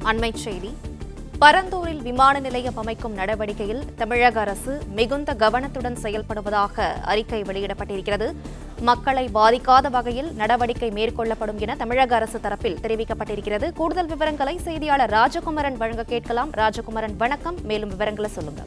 அண்மைச் செய்தி. பரந்தூரில் விமான நிலையம் அமைக்கும் நடவடிக்கையில் தமிழக அரசு மிகுந்த கவனத்துடன் செயல்படுவதாக அறிக்கை வெளியிடப்பட்டிருக்கிறது. மக்களை பாதிக்காத வகையில் நடவடிக்கை மேற்கொள்ளப்படும் என தமிழக அரசு தரப்பில் தெரிவிக்கப்பட்டிருக்கிறது. கூடுதல் விவரங்களை செய்தியாளர் ராஜகுமரன் வழங்க கேட்கலாம். ராஜகுமரன், வணக்கம். மேலும் விவரங்களை சொல்லுங்க.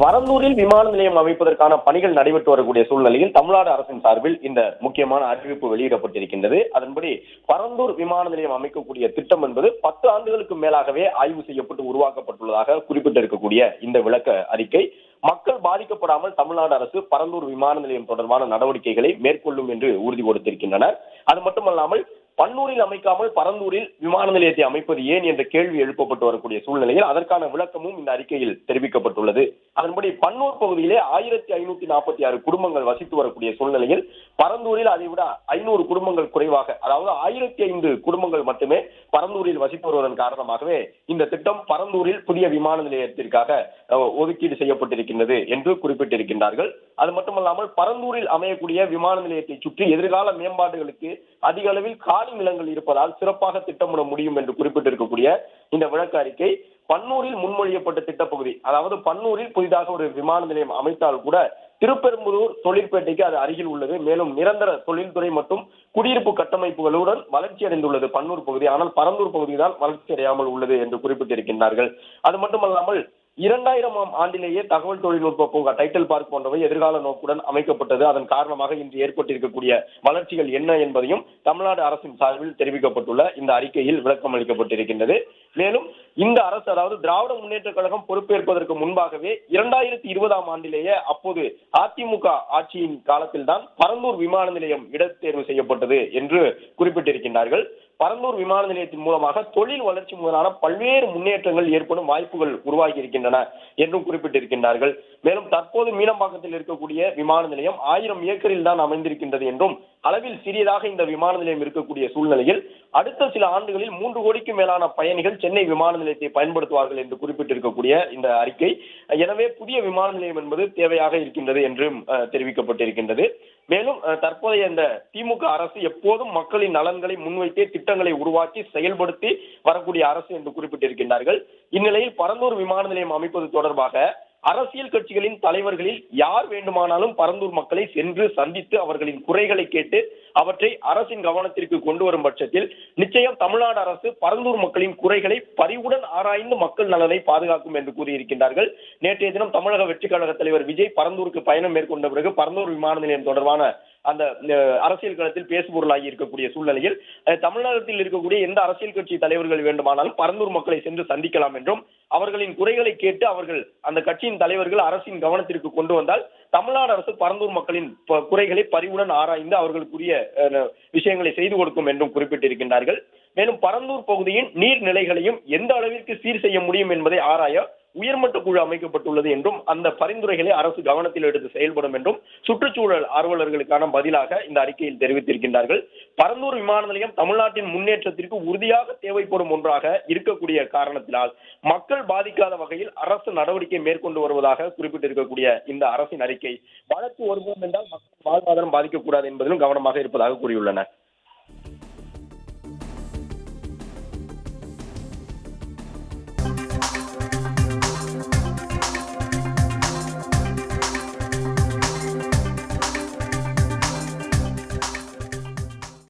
பரந்தூரில் விமான நிலையம் அமைப்பதற்கான பணிகள் நடைபெற்று வரக்கூடிய சூழ்நிலையில் தமிழ்நாடு அரசின் சார்பில் இந்த முக்கியமான அறிவிப்பு வெளியிடப்பட்டிருக்கின்றது. அதன்படி பரந்தூர் விமான நிலையம் அமைக்கக்கூடிய திட்டம் என்பது 10 ஆண்டுகளுக்கு மேலாகவே ஆய்வு செய்யப்பட்டு உருவாக்கப்பட்டுள்ளதாக குறிப்பிட்டிருக்கக்கூடிய இந்த விளக்க அறிக்கை மக்கள் பாதிக்கப்படாமல் தமிழ்நாடு அரசு பரந்தூர் விமான நிலையம் தொடர்பான நடவடிக்கைகளை மேற்கொள்ளும் என்று உறுதி கொடுத்திருக்கின்றனர். அது மட்டுமல்லாமல் பன்னூரில் அமைக்காமல் பரந்தூரில் விமான நிலையத்தை அமைப்பது ஏன் என்ற கேள்வி எழுப்பப்பட்டு வரக்கூடிய சூழ்நிலையில் அதற்கான விளக்கமும் இந்த அறிக்கையில் தெரிவிக்கப்பட்டுள்ளது. அதன்படி பன்னூர் பகுதியிலே 1546 குடும்பங்கள் வசித்து வரக்கூடிய சூழ்நிலையில் பரந்தூரில் அதை விட 500 குடும்பங்கள் குறைவாக, அதாவது 1005 குடும்பங்கள் மட்டுமே பரந்தூரில் வசித்து வருவதன் காரணமாகவே இந்த திட்டம் பரந்தூரில் புதிய விமான நிலையத்திற்காக ஒதுக்கீடு செய்யப்பட்டிருக்கின்றது என்று குறிப்பிட்டிருக்கின்றார்கள். அது மட்டுமல்லாமல் பரந்தூரில் அமையக்கூடிய விமான நிலையத்தை சுற்றி எதிர்கால மேம்பாடுகளுக்கு அதிக அளவில் காலி நிலங்கள் இருப்பதால் சிறப்பாக திட்டமிட முடியும் என்று குறிப்பிட்டிருக்கக்கூடிய இந்த விளக்க அறிக்கை பன்னூரில் முன்மொழியப்பட்ட திட்டப்பகுதி, அதாவது பன்னூரில் புதிதாக ஒரு விமான நிலையம் அமைத்தால் கூட திருப்பெரும்புதூர் தொழிற்பேட்டைக்கு அது அருகில் உள்ளது. மேலும் நிரந்தர தொழில்துறை மற்றும் குடியிருப்பு கட்டமைப்புகளுடன் வளர்ச்சி அடைந்துள்ளது பன்னூர் பகுதி. ஆனால் பரந்தூர் பகுதிதான் வளர்ச்சி அடையாமல் உள்ளது என்று குறிப்பிட்டிருக்கின்றார்கள். அது மட்டுமல்லாமல் 2000ஆம் ஆண்டிலேயே தகவல் தொழில்நுட்ப பூங்கா, டைட்டில் பார்க் போன்றவை எதிர்கால நோக்குடன் அமைக்கப்பட்டது. அதன் காரணமாக இன்று ஏற்பட்டிருக்கக்கூடிய வளர்ச்சிகள் என்ன என்பதையும் தமிழ்நாடு அரசின் சார்பில் தெரிவிக்கப்பட்டுள்ள இந்த அறிக்கையில் விளக்கம் அளிக்கப்பட்டிருக்கின்றது. மேலும் இந்த அரசு, அதாவது திராவிட முன்னேற்ற கழகம் பொறுப்பேற்பதற்கு முன்பாகவே 2020ஆம் ஆண்டிலேயே அப்போது அதிமுக ஆட்சியின் காலத்தில் தான் பரந்தூர் விமான நிலையம் இடத்தேர்வு செய்யப்பட்டது என்று குறிப்பிட்டிருக்கின்றார்கள். பரந்தூர் விமான நிலையத்தின் மூலமாக தொழில் வளர்ச்சி முதலான பல்வேறு முன்னேற்றங்கள் ஏற்படும் வாய்ப்புகள் உருவாகி இருக்கின்றன என்றும் குறிப்பிட்டிருக்கின்றார்கள். மேலும் தற்போது மீனம்பாக்கத்தில் இருக்கக்கூடிய விமான நிலையம் 1000 ஏக்கரில் தான் அமைந்திருக்கின்றது என்றும் அளவில் சிறியதாக இந்த விமான நிலையம் இருக்கக்கூடிய சூழ்நிலையில் அடுத்த சில ஆண்டுகளில் 3 கோடிக்கு மேலான பயணிகள் சென்னை விமான நிலையத்தை பயன்படுத்துவார்கள் என்று குறிப்பிட்டிருக்கக்கூடிய இந்த அறிக்கை, எனவே புதிய விமான நிலையம் என்பது தேவையாக இருக்கின்றது என்றும் தெரிவிக்கப்பட்டிருக்கின்றது. மேலும் தற்போதைய இந்த திமுக அரசு எப்போதும் மக்களின் நலன்களை முன்வைத்தே திட்டங்களை உருவாக்கி செயல்படுத்தி வரக்கூடிய அரசு என்று குறிப்பிட்டிருக்கின்றார்கள். இந்நிலையில் பரந்தூர் விமான நிலையம் அமைப்பது தொடர்பாக அரசியல் கட்சிகளின் தலைவர்களில் யார் வேண்டுமானாலும் பரந்தூர் மக்களை சென்று சந்தித்து அவர்களின் குறைகளை கேட்டு அவற்றை அரசின் கவனத்திற்கு கொண்டு வரும் பட்சத்தில் நிச்சயம் தமிழ்நாடு அரசு பரந்தூர் மக்களின் குறைகளை பரிவுடன் ஆராய்ந்து மக்கள் நலனை பாதுகாக்கும் என்று கூறியிருக்கின்றார்கள். நேற்றைய தினம் தமிழக வெற்றி கழக தலைவர் விஜய் பரந்தூருக்கு பயணம் மேற்கொண்ட பிறகு பரந்தூர் விமான நிலையம் தொடர்பான அந்த அரசியல் களத்தில் பேசுபொருளாகி இருக்கக்கூடிய சூழ்நிலையில் தமிழகத்தில் இருக்கக்கூடிய எந்த அரசியல் கட்சி தலைவர்கள் வேண்டுமானாலும் பரந்தூர் மக்களை சென்று சந்திக்கலாம் என்றும் அவர்களின் குறைகளை கேட்டு அவர்கள் அந்த கட்சியின் தலைவர்கள் அரசின் கவனத்திற்கு கொண்டு வந்தால் தமிழ்நாடு அரசு பரந்தூர் மக்களின் குறைகளை பரிவுடன் ஆராய்ந்து அவர்களுக்குரிய விஷயங்களை செய்து கொடுக்கும் என்றும் குறிப்பிட்டிருக்கின்றார்கள். மேலும் பரந்தூர் பகுதியின் நீர்நிலைகளையும் எந்த அளவிற்கு சீர் செய்ய முடியும் என்பதை ஆராய உயர்மட்ட குழு அமைக்கப்பட்டுள்ளது என்றும் அந்த பரிந்துரைகளை அரசு கவனத்தில் எடுத்து செயல்படும் என்றும் சுற்றுச்சூழல் ஆர்வலர்களுக்கான பதிலாக இந்த அறிக்கையில் தெரிவித்திருக்கின்றார்கள். பரந்தூர் விமான நிலையம் தமிழ்நாட்டின் முன்னேற்றத்திற்கு உறுதியாக தேவைப்படும் ஒன்றாக இருக்கக்கூடிய காரணத்தினால் மக்கள் பாதிக்காத வகையில் அரசு நடவடிக்கை மேற்கொண்டு வருவதாக குறிப்பிட்டிருக்கக்கூடிய இந்த அரசின் அறிக்கை வழக்கு வருவோம் என்றால் மக்கள் வாழ்வாதாரம் பாதிக்கக்கூடாது என்பதிலும் கவனமாக இருப்பதாக கூறியுள்ளனர்.